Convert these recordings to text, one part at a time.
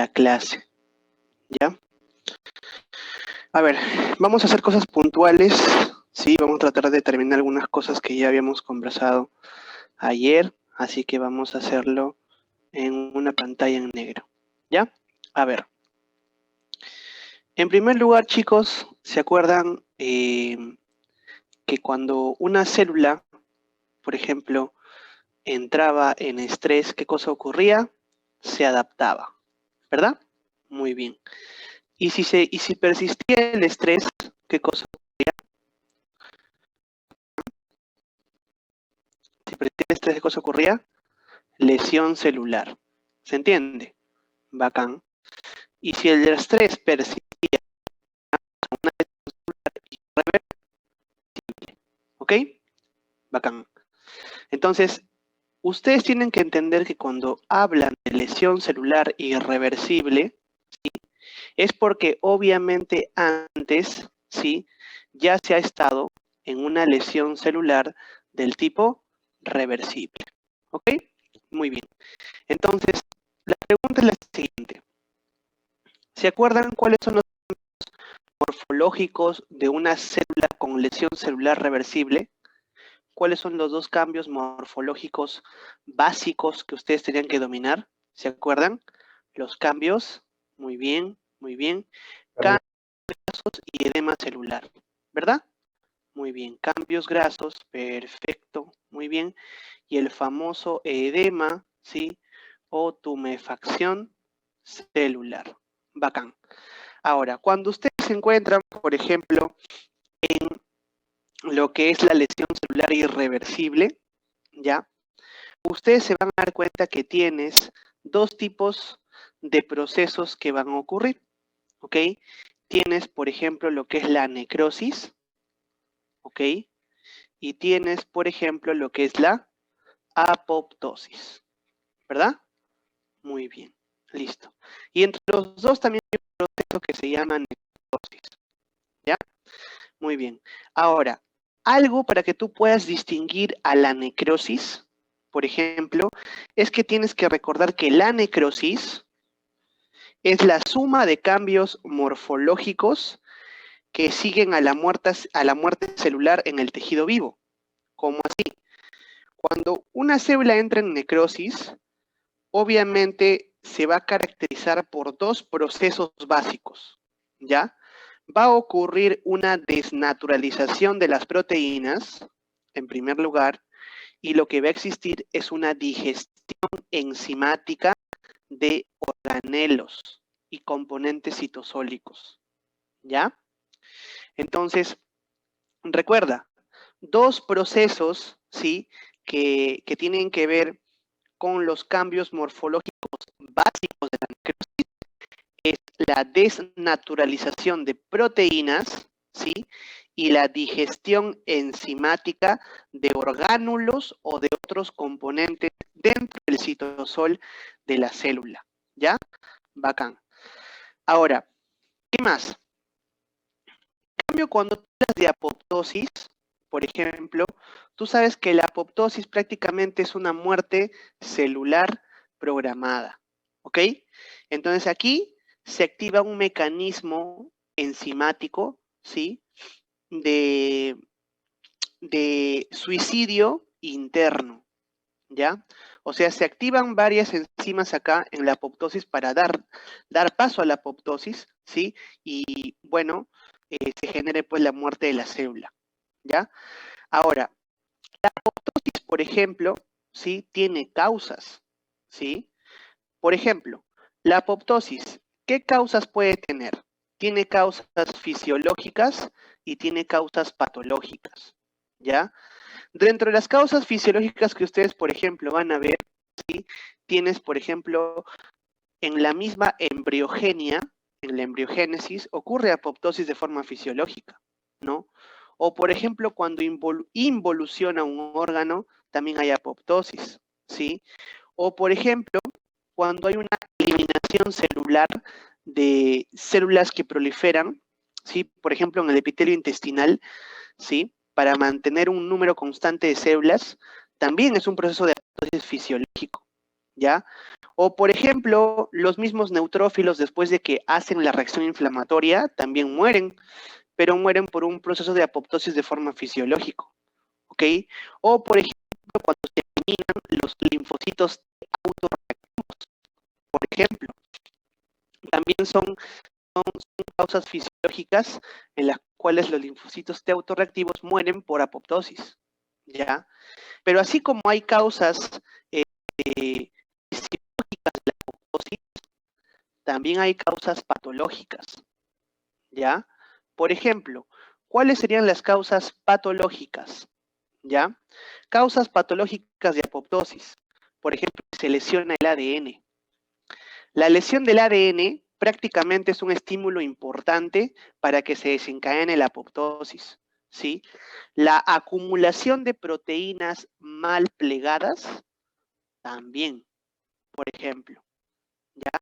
la clase, ¿ya? A ver, vamos a hacer cosas puntuales, ¿sí? Vamos a tratar de terminar algunas cosas que ya habíamos conversado ayer, así que vamos a hacerlo en una pantalla en negro, ¿ya? A ver. En primer lugar, chicos, ¿se acuerdan que cuando una célula, por ejemplo, entraba en estrés, ¿qué cosa ocurría? Se adaptaba, ¿verdad? Muy bien. Y si persistía el estrés, ¿qué cosa ocurría? Si persistía el estrés, ¿qué cosa ocurría? Lesión celular. ¿Se entiende? Bacán. Y si el estrés persistía, una lesión celular irreversible. ¿Ok? Bacán. Entonces, ustedes tienen que entender que cuando hablan de lesión celular irreversible, ¿sí? Es porque obviamente antes, ¿sí? Ya se ha estado en una lesión celular del tipo reversible. ¿Ok? Muy bien. Entonces, la pregunta es la siguiente. ¿Se acuerdan cuáles son los morfológicos de una célula con lesión celular reversible? ¿Cuáles son los dos cambios morfológicos básicos que ustedes tenían que dominar? ¿Se acuerdan? Los cambios, muy bien, muy bien. Cambios grasos y edema celular, ¿verdad? Muy bien, cambios grasos, perfecto, muy bien. Y el famoso edema, ¿sí? O tumefacción celular. Bacán. Ahora, cuando ustedes se encuentran, por ejemplo, en lo que es la lesión celular irreversible, ¿ya? Ustedes se van a dar cuenta que tienes dos tipos de procesos que van a ocurrir, ¿ok? Tienes, por ejemplo, lo que es la necrosis, ¿ok? Y tienes, por ejemplo, lo que es la apoptosis, ¿verdad? Muy bien, listo. Y entre los dos también hay un proceso que se llama necrosis, ¿ya? Muy bien. Ahora, algo para que tú puedas distinguir a la necrosis, por ejemplo, es que tienes que recordar que la necrosis es la suma de cambios morfológicos que siguen a la muerte celular en el tejido vivo. ¿Cómo así? Cuando una célula entra en necrosis, obviamente se va a caracterizar por dos procesos básicos, ¿ya? Va a ocurrir una desnaturalización de las proteínas, en primer lugar, y lo que va a existir es una digestión enzimática de organelos y componentes citosólicos, ¿ya? Entonces, recuerda, dos procesos, ¿sí? Que tienen que ver con los cambios morfológicos básicos de la necrosis es la desnaturalización de proteínas, ¿sí? Y la digestión enzimática de orgánulos o de otros componentes dentro del citosol de la célula, ¿ya? Bacán. Ahora, ¿qué más? En cambio, cuando tú hablas de apoptosis, por ejemplo, tú sabes que la apoptosis prácticamente es una muerte celular programada, ¿ok? Entonces aquí se activa un mecanismo enzimático, ¿sí? De suicidio interno, ¿ya? O sea, se activan varias enzimas acá en la apoptosis para dar paso a la apoptosis, ¿sí? Y bueno, se genere pues la muerte de la célula, ¿ya? Ahora, la apoptosis, por ejemplo, ¿sí? Tiene causas, ¿sí? Por ejemplo, la apoptosis, ¿qué causas puede tener? Tiene causas fisiológicas y tiene causas patológicas, ¿ya? Dentro de las causas fisiológicas que ustedes, por ejemplo, van a ver, ¿sí? Tienes, por ejemplo, en la misma embriogenia, en la embriogénesis, ocurre apoptosis de forma fisiológica, ¿no? O, por ejemplo, cuando involuciona un órgano, también hay apoptosis, ¿sí? O, por ejemplo, cuando hay una eliminación celular de células que proliferan, ¿sí? Por ejemplo, en el epitelio intestinal, ¿sí? Para mantener un número constante de células, también es un proceso de apoptosis fisiológico, ¿ya? O, por ejemplo, los mismos neutrófilos, después de que hacen la reacción inflamatoria, también mueren, pero mueren por un proceso de apoptosis de forma fisiológica, ¿ok? O, por ejemplo, cuando se eliminan los linfocitos autorreactivos, por ejemplo, también son causas fisiológicas en las cuales los linfocitos T autorreactivos mueren por apoptosis, ¿ya? Pero así como hay causas fisiológicas de la apoptosis, también hay causas patológicas, ¿ya? Por ejemplo, ¿cuáles serían las causas patológicas? ¿Ya? Causas patológicas de apoptosis. Por ejemplo, se lesiona el ADN. La lesión del ADN prácticamente es un estímulo importante para que se desencadene la apoptosis, ¿sí? La acumulación de proteínas mal plegadas también, por ejemplo, ¿ya?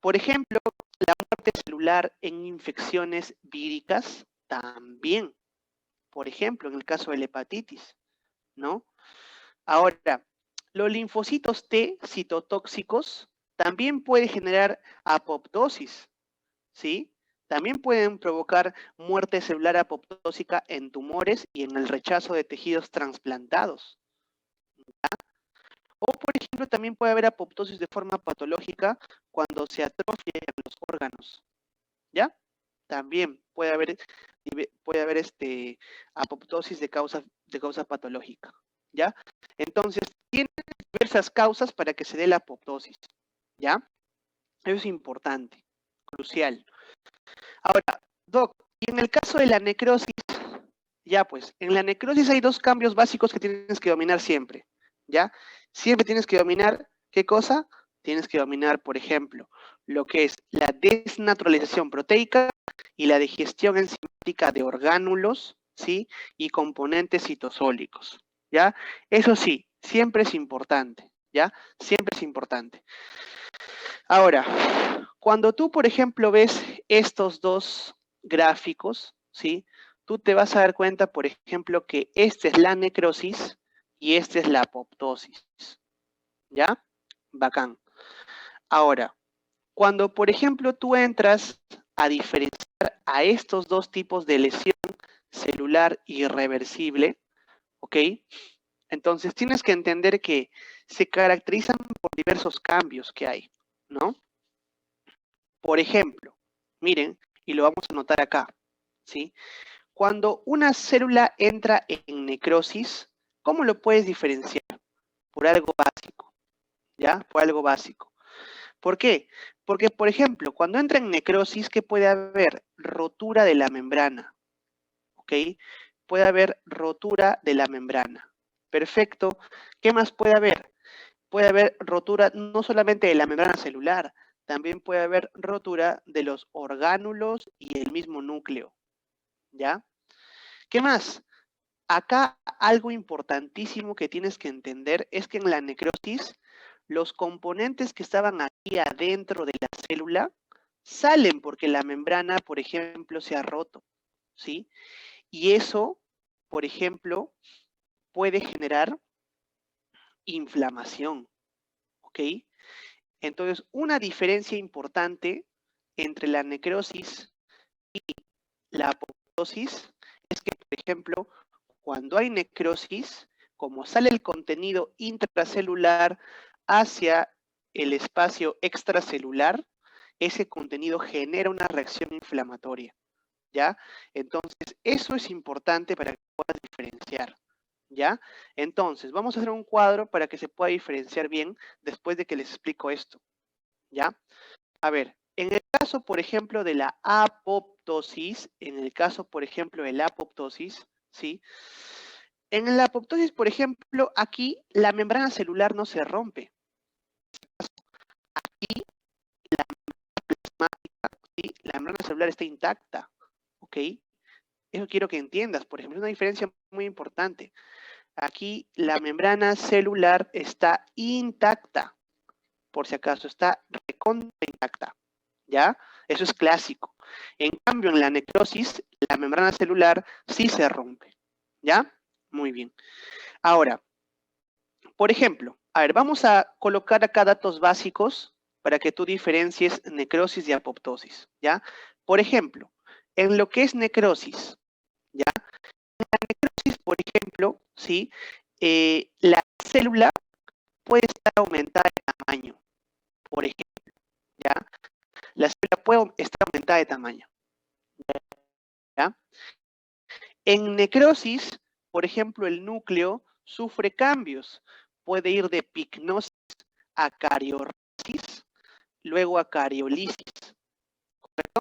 Por ejemplo, la muerte celular en infecciones víricas también, por ejemplo, en el caso de la hepatitis, ¿no? Ahora, los linfocitos T citotóxicos también pueden generar apoptosis, ¿sí? También pueden provocar muerte celular apoptósica en tumores y en el rechazo de tejidos trasplantados. O, por ejemplo, también puede haber apoptosis de forma patológica cuando se atrofian los órganos, ¿ya? También puede haber apoptosis de causa patológica, ¿ya? Entonces, tiene diversas causas para que se dé la apoptosis, ¿ya? Eso es importante, crucial. Ahora, Doc, y en el caso de la necrosis, ya pues, en la necrosis hay dos cambios básicos que tienes que dominar siempre, ¿ya? Siempre tienes que dominar, ¿qué cosa? Tienes que dominar, por ejemplo, lo que es la desnaturalización proteica y la digestión enzimática de orgánulos, ¿sí? Y componentes citosólicos, ¿ya? Eso sí, siempre es importante, ¿ya? Siempre es importante. Ahora, cuando tú, por ejemplo, ves estos dos gráficos, ¿sí? Tú te vas a dar cuenta, por ejemplo, que esta es la necrosis y esta es la apoptosis, ¿ya? Bacán. Ahora, cuando, por ejemplo, tú entras a diferenciar a estos dos tipos de lesión celular irreversible, ¿ok? Entonces tienes que entender que se caracterizan por diversos cambios que hay, ¿no? Por ejemplo, miren, y lo vamos a notar acá, ¿sí? Cuando una célula entra en necrosis, ¿cómo lo puedes diferenciar? Por algo básico, ¿ya? Por algo básico. ¿Por qué? Porque, por ejemplo, cuando entra en necrosis, ¿qué puede haber? Rotura de la membrana, ¿ok? Puede haber rotura de la membrana. Perfecto. ¿Qué más puede haber? Puede haber rotura no solamente de la membrana celular, también puede haber rotura de los orgánulos y el mismo núcleo, ¿ya? ¿Qué más? Acá algo importantísimo que tienes que entender es que en la necrosis, los componentes que estaban aquí adentro de la célula salen porque la membrana, por ejemplo, se ha roto, ¿sí? Y eso, por ejemplo, puede generar inflamación, ¿ok? Entonces, una diferencia importante entre la necrosis y la apoptosis es que, por ejemplo, cuando hay necrosis, como sale el contenido intracelular hacia el espacio extracelular, ese contenido genera una reacción inflamatoria, ¿ya? Entonces, eso es importante para que puedas diferenciar, ¿ya? Entonces, vamos a hacer un cuadro para que se pueda diferenciar bien después de que les explico esto, ¿ya? A ver, en el caso, por ejemplo, de la apoptosis, ¿sí? En la apoptosis, por ejemplo, aquí la membrana celular no se rompe. Aquí la plasmática, ¿sí? La membrana celular está intacta, ¿ok? Eso quiero que entiendas, por ejemplo, es una diferencia muy importante. Aquí la membrana celular está intacta, por si acaso, está recontra intacta, ¿ya? Eso es clásico. En cambio, en la necrosis, la membrana celular sí se rompe, ¿ya? Muy bien. Ahora, Por ejemplo, a ver, vamos a colocar acá datos básicos para que tú diferencies necrosis y apoptosis, ¿ya? Por ejemplo, en lo que es necrosis, ¿ya? En la necrosis, por ejemplo, ¿sí? La célula puede estar aumentada de tamaño, por ejemplo, ¿ya? La célula puede estar aumentada de tamaño, ¿ya? En necrosis, por ejemplo, el núcleo sufre cambios. Puede ir de pignosis a cariorresis, luego a cariolisis, ¿correcto?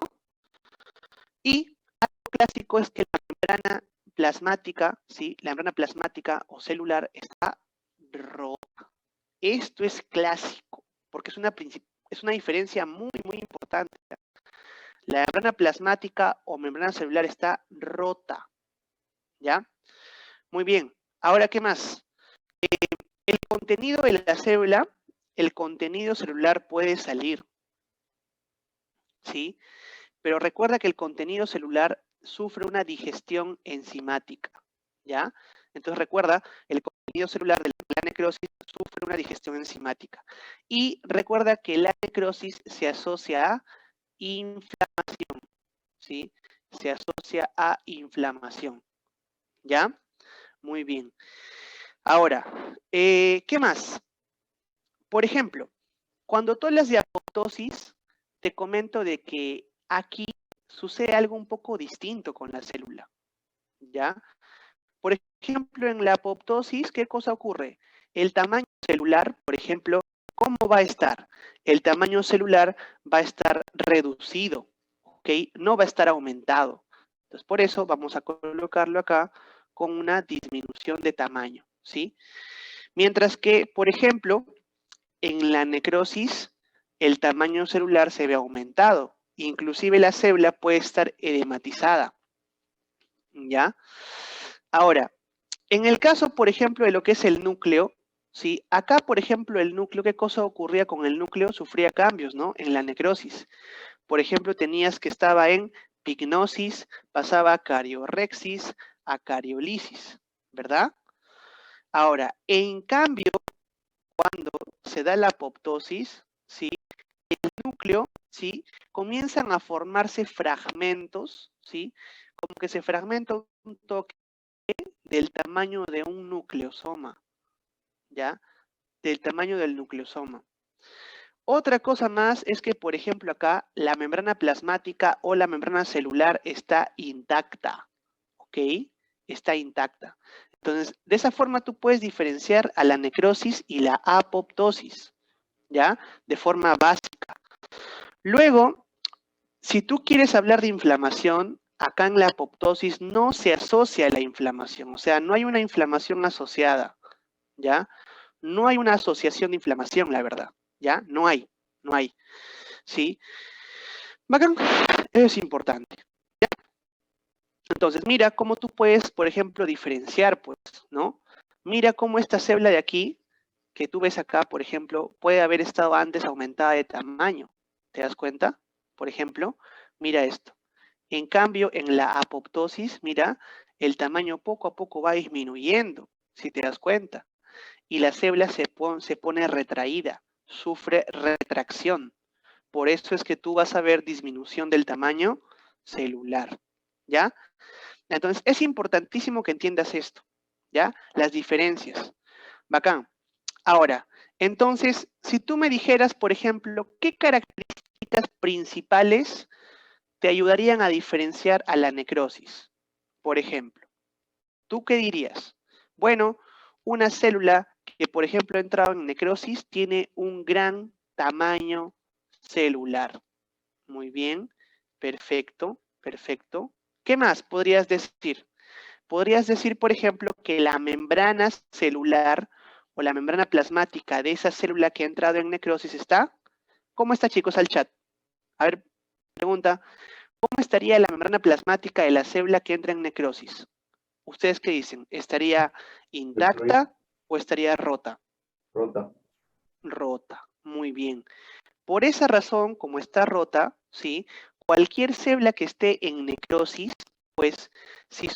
Y algo clásico es que la membrana plasmática, ¿sí? La membrana plasmática o celular está rota. Esto es clásico, porque es una diferencia muy, muy importante. La membrana plasmática o membrana celular está rota, ¿ya? Muy bien. Ahora, ¿qué más? El contenido de la célula, el contenido celular puede salir, ¿sí? Pero recuerda que el contenido celular sufre una digestión enzimática, ¿ya? Entonces recuerda, el contenido celular de la necrosis sufre una digestión enzimática. Y recuerda que la necrosis se asocia a inflamación, ¿sí? Se asocia a inflamación, ¿ya? Muy bien. Ahora, ¿qué más? Por ejemplo, cuando tú hablas de apoptosis, te comento de que aquí sucede algo un poco distinto con la célula, ¿ya? Por ejemplo, en la apoptosis, ¿qué cosa ocurre? El tamaño celular, por ejemplo, ¿cómo va a estar? El tamaño celular va a estar reducido, ¿ok? No va a estar aumentado. Entonces, por eso vamos a colocarlo acá con una disminución de tamaño, ¿sí? Mientras que, por ejemplo, en la necrosis, el tamaño celular se ve aumentado. Inclusive la célula puede estar edematizada, ¿ya? Ahora, en el caso, por ejemplo, de lo que es el núcleo, ¿sí? Acá, por ejemplo, el núcleo, ¿qué cosa ocurría con el núcleo? Sufría cambios, ¿no? En la necrosis. Por ejemplo, tenías que estaba en pignosis, pasaba a cariorrexis, a cariolisis, ¿verdad? Ahora, en cambio, cuando se da la apoptosis, ¿sí? El núcleo, ¿sí? Comienzan a formarse fragmentos, ¿sí? Como que se fragmenta un toque del tamaño de un nucleosoma, ¿ya? Del tamaño del nucleosoma. Otra cosa más es que, por ejemplo, acá la membrana plasmática o la membrana celular está intacta, ¿ok? Está intacta. Entonces, de esa forma tú puedes diferenciar a la necrosis y la apoptosis, ¿ya? De forma básica. Luego, si tú quieres hablar de inflamación, acá en la apoptosis no se asocia a la inflamación, o sea, no hay una inflamación asociada, ¿ya? No hay una asociación de inflamación, la verdad, ¿ya? No hay, ¿sí? Bacán, eso es importante. ¿Ya? Entonces, mira cómo tú puedes, por ejemplo, diferenciar, pues, ¿no? Mira cómo esta célula de aquí, que tú ves acá, por ejemplo, puede haber estado antes aumentada de tamaño. ¿Te das cuenta? Por ejemplo, mira esto. En cambio, en la apoptosis, mira, el tamaño poco a poco va disminuyendo, si te das cuenta. Y la célula se pone retraída, sufre retracción. Por eso es que tú vas a ver disminución del tamaño celular, ¿ya? Entonces, es importantísimo que entiendas esto, ¿ya? Las diferencias. Bacán. Ahora, entonces, si tú me dijeras, por ejemplo, ¿qué características principales te ayudarían a diferenciar a la necrosis? Por ejemplo, ¿tú qué dirías? Bueno, una célula que, por ejemplo, ha entrado en necrosis tiene un gran tamaño celular. Muy bien, perfecto, perfecto. ¿Qué más podrías decir? Podrías decir, por ejemplo, que la membrana celular o la membrana plasmática de esa célula que ha entrado en necrosis está. ¿Cómo está, chicos, al chat? A ver, pregunta, ¿cómo estaría la membrana plasmática de la célula que entra en necrosis? ¿Ustedes qué dicen? ¿Estaría intacta o estaría rota? Rota. Rota, muy bien. Por esa razón, como está rota, ¿sí? Cualquier célula que esté en necrosis, pues si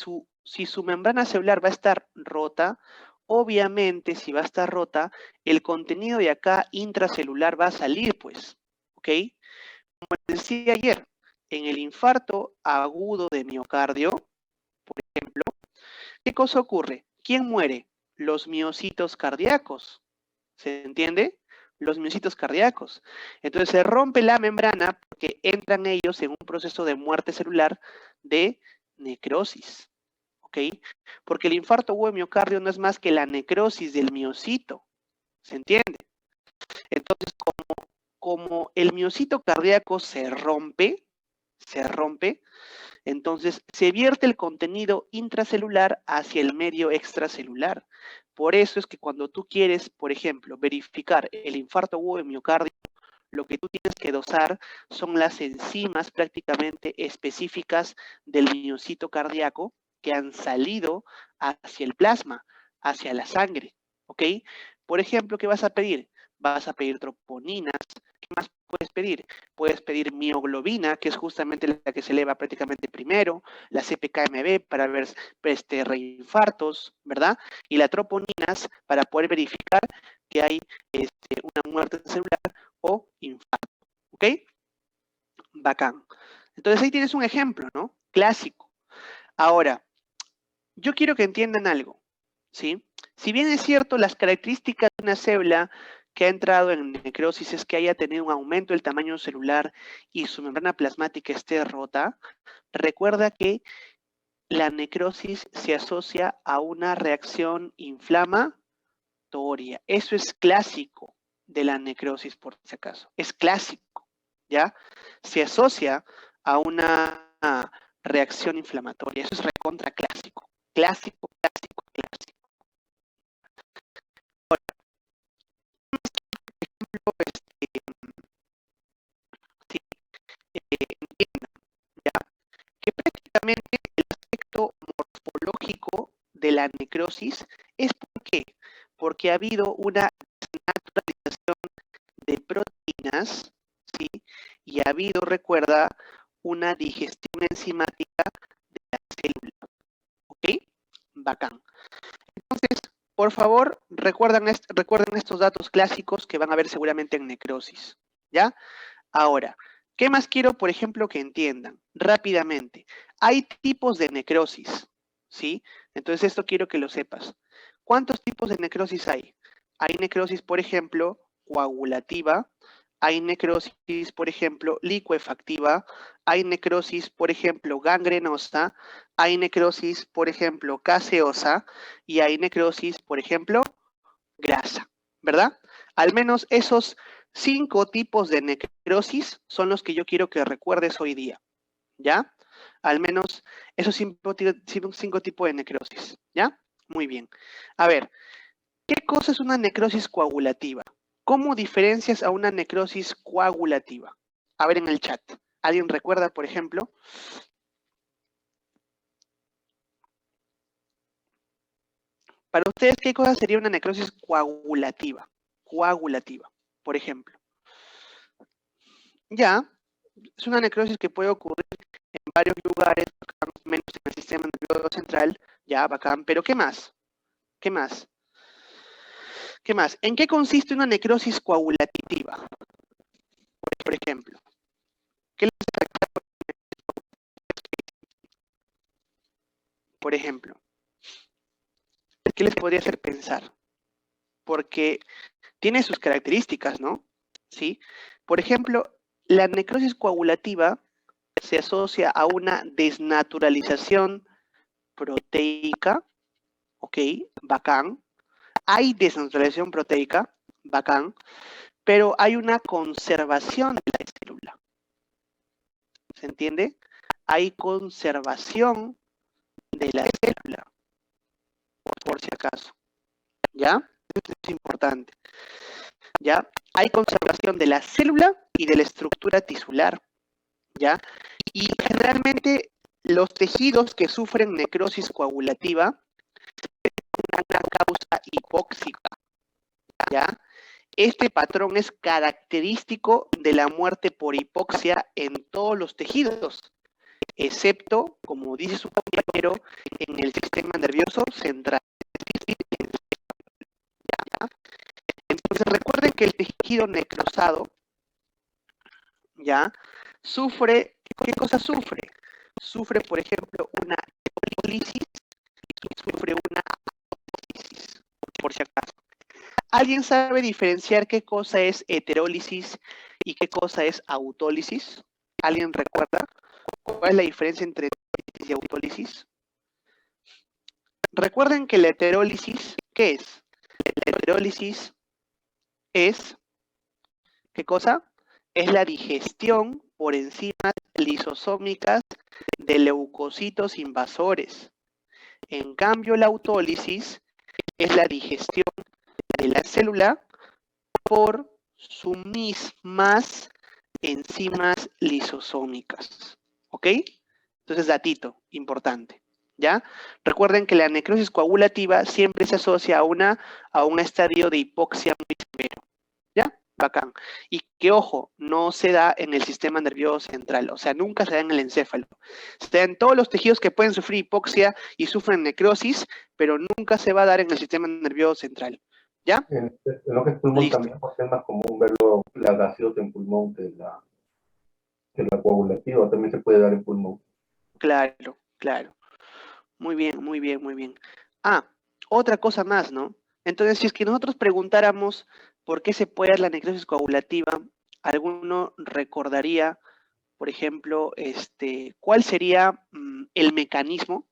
su membrana celular va a estar rota, obviamente, si va a estar rota, el contenido de acá intracelular va a salir, pues, ¿ok? Como les decía ayer, en el infarto agudo de miocardio, por ejemplo, ¿qué cosa ocurre? ¿Quién muere? Los miocitos cardíacos. ¿Se entiende? Los miocitos cardíacos. Entonces se rompe la membrana porque entran ellos en un proceso de muerte celular de necrosis. ¿Ok? Porque el infarto agudo de miocardio no es más que la necrosis del miocito. ¿Se entiende? Entonces, como el miocito cardíaco se rompe, entonces se vierte el contenido intracelular hacia el medio extracelular. Por eso es que cuando tú quieres, por ejemplo, verificar el infarto agudo de miocardio, lo que tú tienes que dosar son las enzimas prácticamente específicas del miocito cardíaco que han salido hacia el plasma, hacia la sangre, ¿ok? Por ejemplo, ¿qué vas a pedir? Vas a pedir troponinas. ¿Qué más puedes pedir? Puedes pedir mioglobina, que es justamente la que se eleva prácticamente primero, la CPKMB para ver reinfartos, ¿verdad? Y la troponinas para poder verificar que hay una muerte celular o infarto, ¿ok? Bacán. Entonces ahí tienes un ejemplo, ¿no? Clásico. Ahora, yo quiero que entiendan algo, ¿sí? Si bien es cierto, las características de una célula que ha entrado en necrosis es que haya tenido un aumento del tamaño celular y su membrana plasmática esté rota, recuerda que la necrosis se asocia a una reacción inflamatoria. Eso es clásico de la necrosis, por si acaso. Es clásico, ¿ya? Se asocia a una reacción inflamatoria. Eso es recontra clásico. Clásico, clásico, clásico. Ahora, sí, entiendo, ¿ya? Que prácticamente el aspecto morfológico de la necrosis es ¿por qué? Porque ha habido una desnaturalización de proteínas, ¿sí? Y ha habido, recuerda, una digestión enzimática de la célula, ¿ok? Bacán. Entonces, por favor, recuerden estos datos clásicos que van a ver seguramente en necrosis, ¿ya? Ahora, ¿qué más quiero, por ejemplo, que entiendan? Rápidamente, hay tipos de necrosis, ¿sí? Entonces esto quiero que lo sepas. ¿Cuántos tipos de necrosis hay? Hay necrosis, por ejemplo, coagulativa, hay necrosis, por ejemplo, licuefactiva, hay necrosis, por ejemplo, gangrenosa, hay necrosis, por ejemplo, caseosa y hay necrosis, por ejemplo, grasa, ¿verdad? Al menos esos 5 tipos de necrosis son los que yo quiero que recuerdes hoy día, ¿ya? Al menos esos 5 tipos de necrosis, ¿ya? Muy bien. A ver, ¿qué cosa es una necrosis coagulativa? ¿Cómo diferencias a una necrosis coagulativa? A ver en el chat. ¿Alguien recuerda, por ejemplo? Para ustedes, ¿qué cosa sería una necrosis coagulativa? Coagulativa, por ejemplo. Ya, es una necrosis que puede ocurrir en varios lugares, menos en el sistema nervioso central, ya, bacán, pero ¿qué más? ¿Qué más? ¿Qué más? ¿En qué consiste una necrosis coagulativa? Por ejemplo, ¿qué les por ejemplo, ¿qué les podría hacer pensar? Porque tiene sus características, ¿no? ¿Sí? Por ejemplo, la necrosis coagulativa se asocia a una desnaturalización proteica, ¿ok? Bacán. Hay desnaturalización proteica, bacán, pero hay una conservación de la célula. ¿Se entiende? Hay conservación de la célula, por si acaso. ¿Ya? Esto es importante. ¿Ya? Hay conservación de la célula y de la estructura tisular. ¿Ya? Y generalmente los tejidos que sufren necrosis coagulativa tienen una causa hipóxica. ¿Ya? Este patrón es característico de la muerte por hipoxia en todos los tejidos, excepto, como dice su compañero, en el sistema nervioso central. Entonces recuerden que el tejido necrosado, ¿ya? Sufre, ¿qué cosa sufre? Sufre, por ejemplo, una hemolisis y sufre una apoptosis, por si acaso. ¿Alguien sabe diferenciar qué cosa es heterólisis y qué cosa es autólisis? ¿Alguien recuerda cuál es la diferencia entre heterólisis y autólisis? Recuerden que la heterólisis, ¿qué es? La heterólisis es, ¿qué cosa? Es la digestión por enzimas lisosómicas de leucocitos invasores. En cambio, la autólisis es la digestión de la célula por sus mismas enzimas lisosómicas. ¿Ok? Entonces, datito importante. ¿Ya? Recuerden que la necrosis coagulativa siempre se asocia a un estadio de hipoxia muy severo. ¿Ya? Bacán. Y que, ojo, no se da en el sistema nervioso central, o sea, nunca se da en el encéfalo. Se da en todos los tejidos que pueden sufrir hipoxia y sufren necrosis, pero nunca se va a dar en el sistema nervioso central. ¿Ya? En lo que es pulmón Listo. también, porque es más común verlo, la gaseosa en pulmón que la coagulativa, también se puede dar en pulmón. Claro, claro. Muy bien, muy bien, muy bien. Ah, otra cosa más, ¿no? Entonces, si es que nosotros preguntáramos por qué se puede dar la necrosis coagulativa, alguno recordaría, por ejemplo, ¿cuál sería el mecanismo?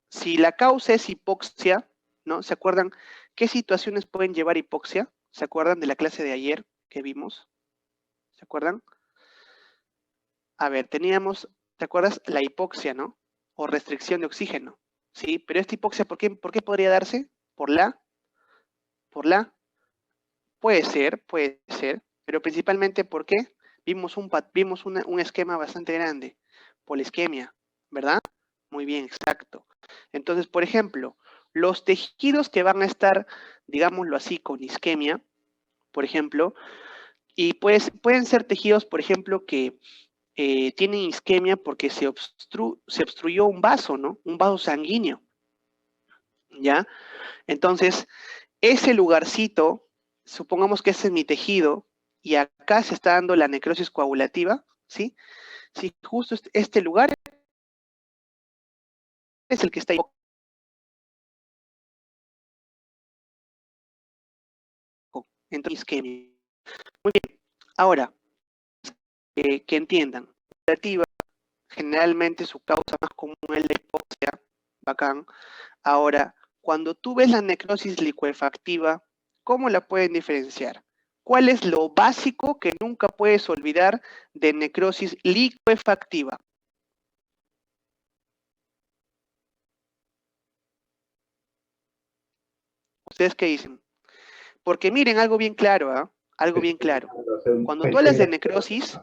Si la causa es hipoxia, ¿no? ¿Se acuerdan qué situaciones pueden llevar hipoxia? ¿Se acuerdan de la clase de ayer que vimos? ¿Se acuerdan? A ver, teníamos, ¿te acuerdas? La hipoxia, ¿no? O restricción de oxígeno, ¿sí? Pero esta hipoxia, por qué podría darse? Por la, puede ser, pero principalmente porque vimos un esquema bastante grande, por la isquemia, ¿verdad? Muy bien, exacto. Entonces, por ejemplo, los tejidos que van a estar, digámoslo así, con isquemia, por ejemplo, y pues pueden ser tejidos, por ejemplo, que tienen isquemia porque se obstruyó un vaso, ¿no? Un vaso sanguíneo, ¿ya? Entonces, ese lugarcito, supongamos que ese es mi tejido, y acá se está dando la necrosis coagulativa, ¿sí? Sí, justo este lugar es el que está en isquemia. Muy bien, ahora, que entiendan, coagulativa, generalmente su causa más común es la hipoxia, bacán. Ahora, cuando tú ves la necrosis licuefactiva, ¿cómo la pueden diferenciar? ¿Cuál es lo básico que nunca puedes olvidar de necrosis licuefactiva? ¿Ustedes qué dicen? Porque miren, algo bien claro, ¿ah? Algo bien claro. Cuando tú hablas de necrosis,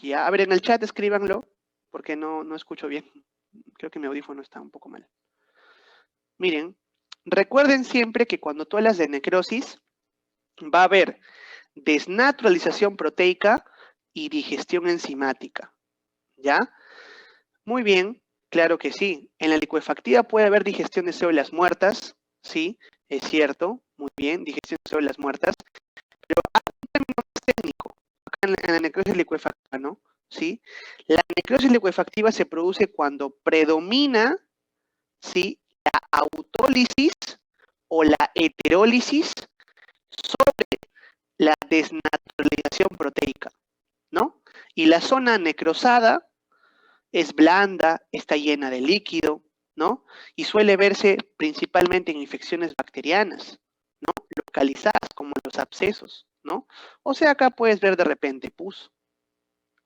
ya, a ver, en el chat escríbanlo, porque no escucho bien. Creo que mi audífono está un poco mal. Miren, recuerden siempre que cuando tú hablas de necrosis, va a haber desnaturalización proteica y digestión enzimática, ¿ya? Muy bien, claro que sí. En la licuefactiva puede haber digestión de células muertas, sí, es cierto, muy bien, digestión de células muertas, pero hay un término más técnico, acá en la necrosis licuefactiva, ¿no? ¿Sí? La necrosis licuefactiva se produce cuando predomina, ¿sí?, la autólisis o la heterólisis sobre la desnaturalización proteica, ¿no? Y la zona necrosada es blanda, está llena de líquido, ¿no? Y suele verse principalmente en infecciones bacterianas, ¿no? Localizadas como los abscesos, ¿no? O sea, acá puedes ver de repente pus,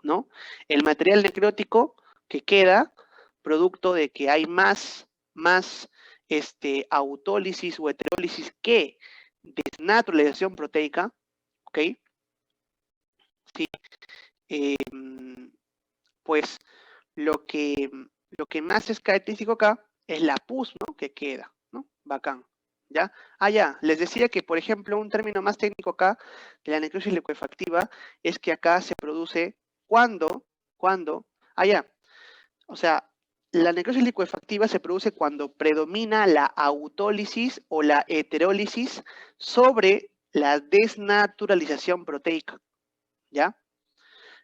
¿no? El material necrótico que queda, producto de que hay más autólisis o heterólisis que desnaturalización proteica, ¿ok? Sí, pues lo que, lo que más es característico acá es la pus, ¿no? Que queda, ¿no? Bacán, ¿ya? Ah, ya, les decía que, por ejemplo, un término más técnico acá de la necrosis licuefactiva es que acá se produce cuando, ah, ya, o sea, La necrosis licuefactiva se produce cuando predomina la autólisis o la heterólisis sobre la desnaturalización proteica, ¿ya?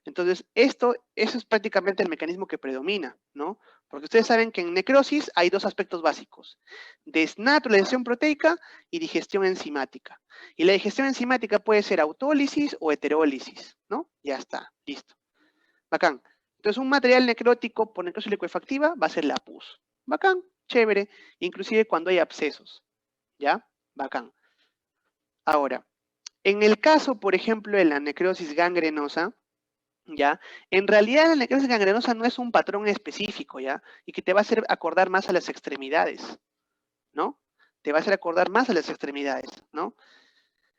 Entonces, eso es prácticamente el mecanismo que predomina, ¿no? Porque ustedes saben que en necrosis hay dos aspectos básicos: desnaturalización proteica y digestión enzimática. Y la digestión enzimática puede ser autólisis o heterólisis, ¿no? Ya está, listo. Bacán. Entonces, un material necrótico por necrosis licuefactiva va a ser la pus. Bacán, chévere, inclusive cuando hay abscesos, ¿ya? Bacán. Ahora, en el caso, por ejemplo, de la necrosis gangrenosa, ¿ya? En realidad la necrosis gangrenosa no es un patrón específico, ¿ya? Y que te va a hacer acordar más a las extremidades, ¿no? Te va a hacer acordar más a las extremidades, ¿no?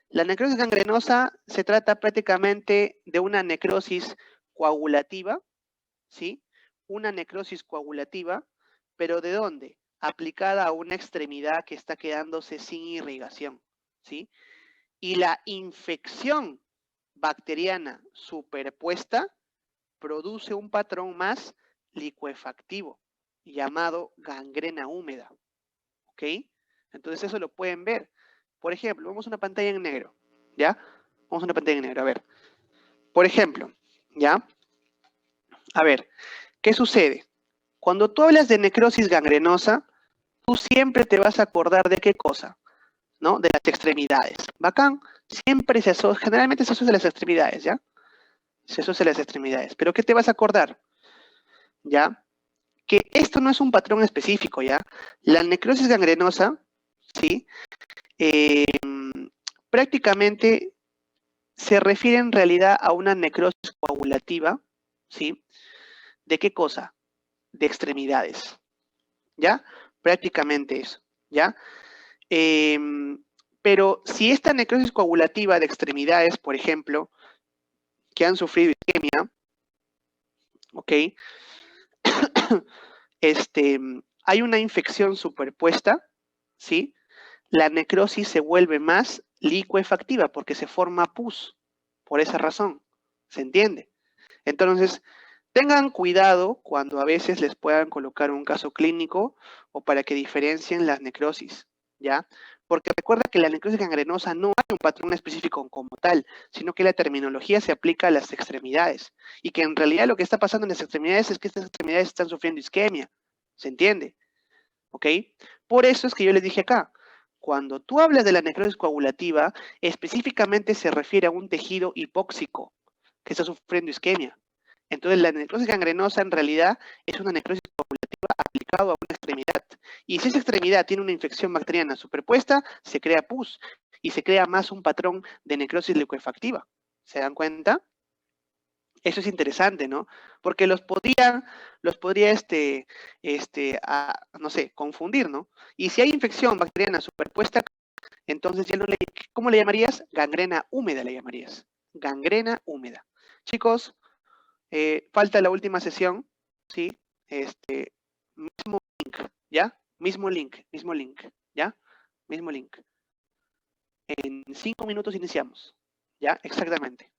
La necrosis gangrenosa se trata prácticamente de una necrosis coagulativa, ¿sí? Una necrosis coagulativa, pero ¿de dónde? Aplicada a una extremidad que está quedándose sin irrigación, ¿sí? Y la infección bacteriana superpuesta produce un patrón más licuefactivo llamado gangrena húmeda, ¿ok? Entonces eso lo pueden ver. Por ejemplo, vamos a una pantalla en negro, ¿ya? Vamos a una pantalla en negro, a ver. Por ejemplo, ¿ya? A ver, ¿qué sucede? Cuando tú hablas de necrosis gangrenosa, tú siempre te vas a acordar de qué cosa, ¿no? De las extremidades. Bacán, siempre se asocia, generalmente se asocia a las extremidades, ¿ya? Se asocia a las extremidades. ¿Pero qué te vas a acordar? ¿Ya? Que esto no es un patrón específico, ¿ya? La necrosis gangrenosa, ¿sí? Prácticamente se refiere en realidad a una necrosis coagulativa, ¿sí? ¿De qué cosa? De extremidades, ¿ya? Prácticamente eso, ¿ya? Pero si esta necrosis coagulativa de extremidades, por ejemplo, que han sufrido isquemia, ¿ok? Hay una infección superpuesta, ¿sí? La necrosis se vuelve más licuefactiva porque se forma pus, por esa razón, ¿se entiende? Entonces, tengan cuidado cuando a veces les puedan colocar un caso clínico o para que diferencien las necrosis, ¿ya? Porque recuerda que la necrosis gangrenosa no hay un patrón específico como tal, sino que la terminología se aplica a las extremidades y que en realidad lo que está pasando en las extremidades es que estas extremidades están sufriendo isquemia, ¿se entiende? ¿Ok? Por eso es que yo les dije acá, cuando tú hablas de la necrosis coagulativa, específicamente se refiere a un tejido hipóxico que está sufriendo isquemia. Entonces, la necrosis gangrenosa en realidad es una necrosis coagulativa aplicada a una extremidad. Y si esa extremidad tiene una infección bacteriana superpuesta, se crea pus y se crea más un patrón de necrosis licuefactiva. ¿Se dan cuenta? Eso es interesante, ¿no? Porque los podría, no sé, confundir, ¿no? Y si hay infección bacteriana superpuesta, entonces ya no le, ¿cómo le llamarías? Gangrena húmeda le llamarías. Gangrena húmeda. Chicos, falta la última sesión, ¿sí? Mismo link, ¿ya? Mismo link, ¿ya? Mismo link. En 5 minutos iniciamos, ¿ya? Exactamente.